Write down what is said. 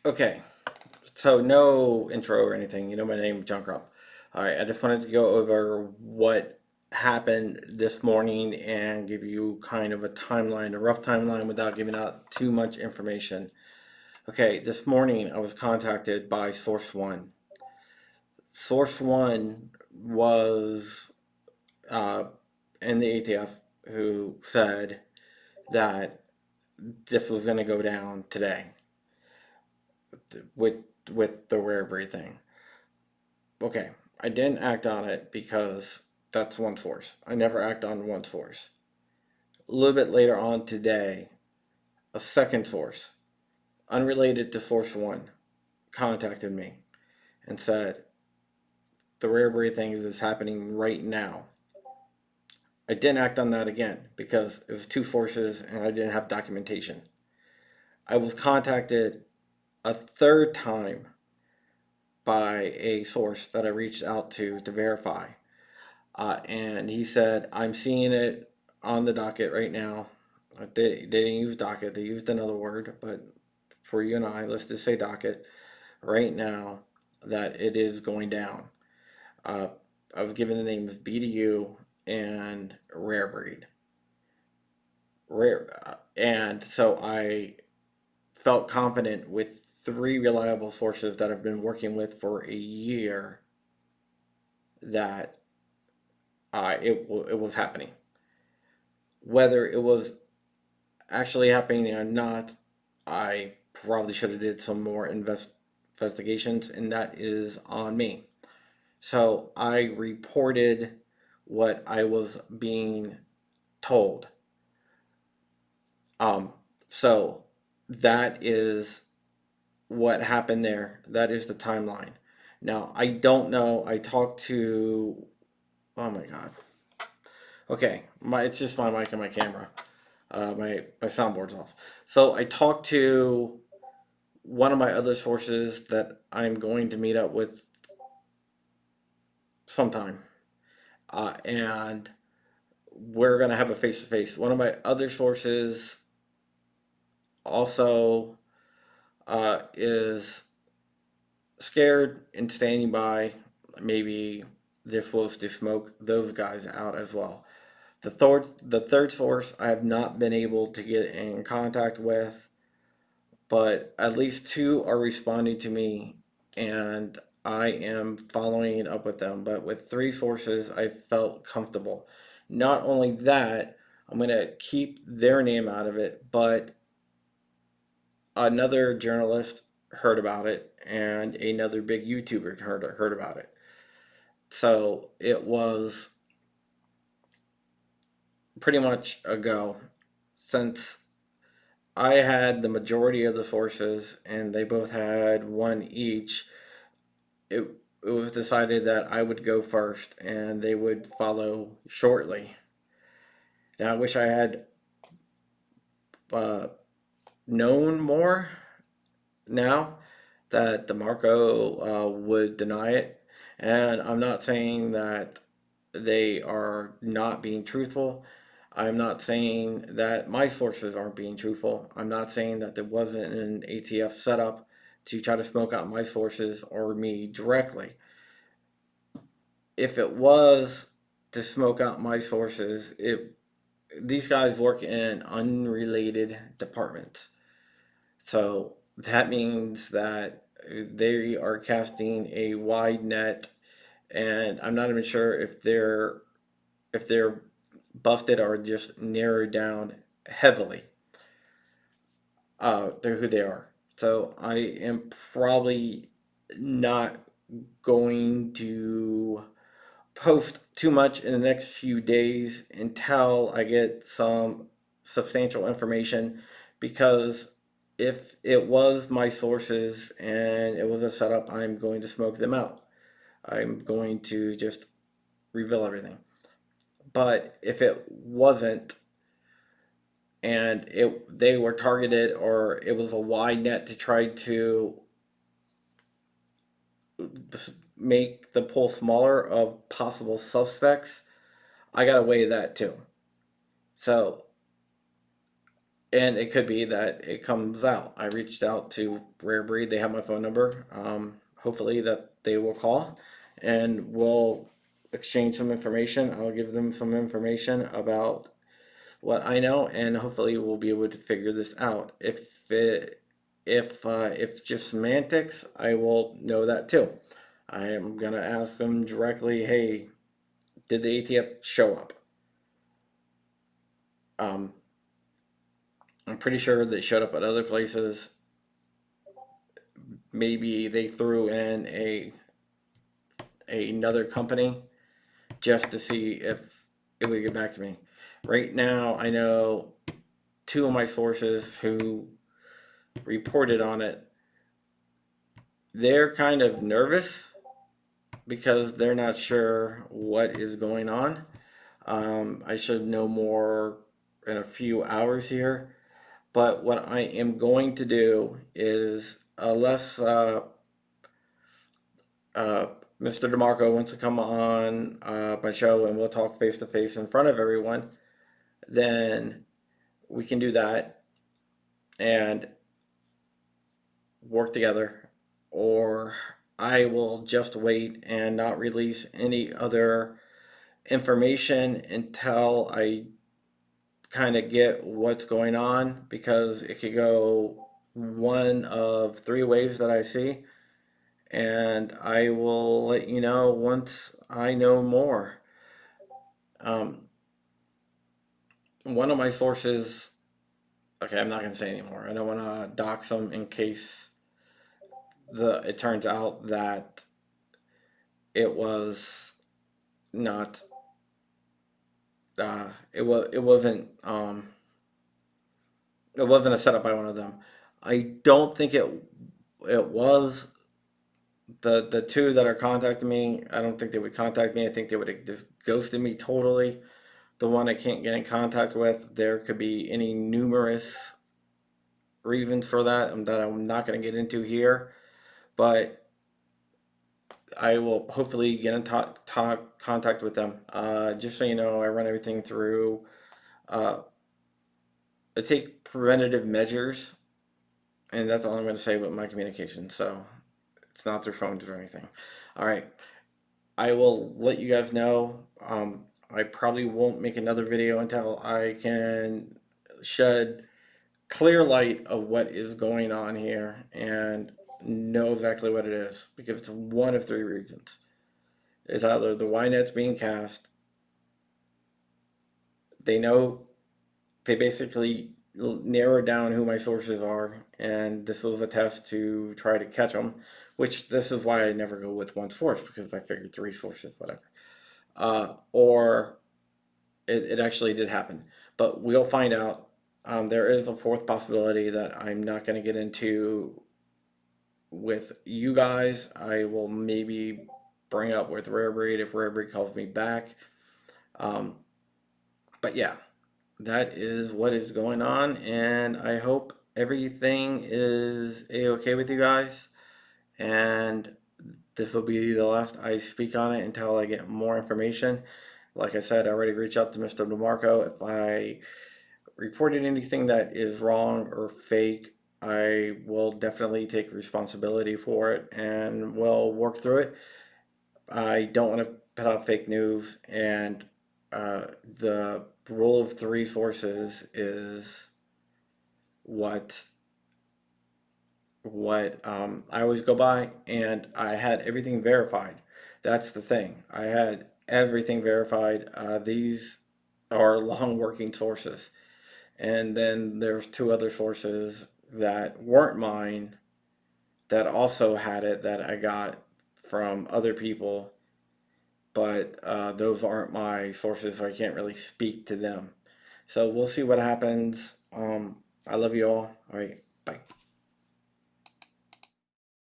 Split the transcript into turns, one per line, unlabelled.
Okay, so no intro or anything. You know my name, John Crump. All right, I just wanted to go over what happened this morning and give you kind of a timeline, a rough timeline without giving out too much information. Okay, this morning I was contacted by Source One. Source One was uh, in the ATF who said that this was going to go down today with with the rare breed thing. Okay, I didn't act on it because that's one source. I never act on one source. A little bit later on today, a second source, unrelated to source one, contacted me and said the rare breed thing is happening right now. I didn't act on that again because it was two sources and I didn't have documentation. I was contacted a third time by a source that I reached out to verify. And he said, I'm seeing it on the docket right now. They didn't use docket, they used another word, but for you and I, let's just say docket right now that it is going down. Uh, I was given the names BDU and Rare Breed. And so I felt confident with three reliable sources that I've been working with for a year that it was happening. Whether it was actually happening or not, I probably should have did some more investigations, and that is on me. So I reported what I was being told. Um, so that is what happened there. That is the timeline. Now I don't know. I talked to. Oh my god. Okay, it's just my mic and my camera. My soundboard's off. So I talked to one of my other sources that I'm going to meet up with sometime, and we're going to have a face to face. One of my other sources also is scared and standing by. Maybe they're supposed to smoke those guys out as well. The third source I have not been able to get in contact with, but at least two are responding to me, and I am following up with them. But with three sources, I felt comfortable. Not only that, I'm going to keep their name out of it, but another journalist heard about it, and another big YouTuber heard about it. So it was pretty much a go since I had the majority of the sources, and they both had one each. It, it was decided that I would go first and they would follow shortly. Now, I wish I had uh, known more now that DeMarco would deny it. And I'm not saying that they are not being truthful. I'm not saying that my sources aren't being truthful. I'm not saying that there wasn't an ATF setup to try to smoke out my sources or me directly. If it was to smoke out my sources, it these guys work in unrelated departments. So that means that they are casting a wide net, and I'm not even sure if they're busted or just narrowed down heavily. They're who they are. So I am probably not going to post too much in the next few days until I get some substantial information, because if it was my sources and it was a setup, I'm going to smoke them out. I'm going to just reveal everything. But if it wasn't, and it they were targeted, or it was a wide net to try to make the pool smaller of possible suspects, I gotta weigh that too. So And it could be that it comes out. I reached out to Rare Breed. They have my phone number. Hopefully that they will call and we'll exchange some information. I'll give them some information about what I know, and hopefully we'll be able to figure this out. If it's just semantics, I will know that too. I am gonna ask them directly. Hey, did the ATF show up? Um, I'm pretty sure they showed up at other places. Maybe they threw in another company just to see if it would get back to me. Right now, I know two of my sources who reported on it. They're kind of nervous because they're not sure what is going on. I should know more in a few hours here. But what I am going to do is, unless uh, Mr. DeMarco wants to come on my show and we'll talk face to face in front of everyone, then we can do that and work together. Or I will just wait and not release any other information until I kind of get what's going on, because it could go one of three ways that I see, and I will let you know once I know more. Um, One of my sources, okay, I'm not going to say anymore. I don't want to dox them in case it turns out that it was not it wasn't a setup by one of them. I don't think it was. The two that are contacting me, I don't think they would contact me. I think they would have just ghosted me totally. The one I can't get in contact with, there could be any numerous reasons for that I'm not going to get into here. But I will hopefully get in contact with them. Just so you know, I run everything through. Uh, I take preventative measures, and that's all I'm going to say about my communication. So it's not through phones or anything. All right. I will let you guys know. I probably won't make another video until I can shed clear light of what is going on here and know exactly what it is, because it's one of three reasons. It's either the Y net's being cast, they know, they basically narrowed down who my sources are, and this was a test to try to catch them, which this is why I never go with one source, because I figured three sources, whatever. Or it actually did happen. But we'll find out. There is a fourth possibility that I'm not going to get into with you guys. I will maybe bring up with Rare Breed if Rare Breed calls me back. Um, but yeah, that is what is going on, and I hope everything is a-okay with you guys. And this will be the last I speak on it until I get more information. Like I said, I already reached out to Mr. DeMarco. If I reported anything that is wrong or fake, I will definitely take responsibility for it and we'll work through it. I don't want to put out fake news, and the rule of three sources is what I always go by, and I had everything verified. That's the thing. I had everything verified. These are long working sources. And then there's two other sources that weren't mine that also had it, that I got from other people, but those aren't my sources, so I can't really speak to them. So we'll see what happens. I love you all. All right, bye.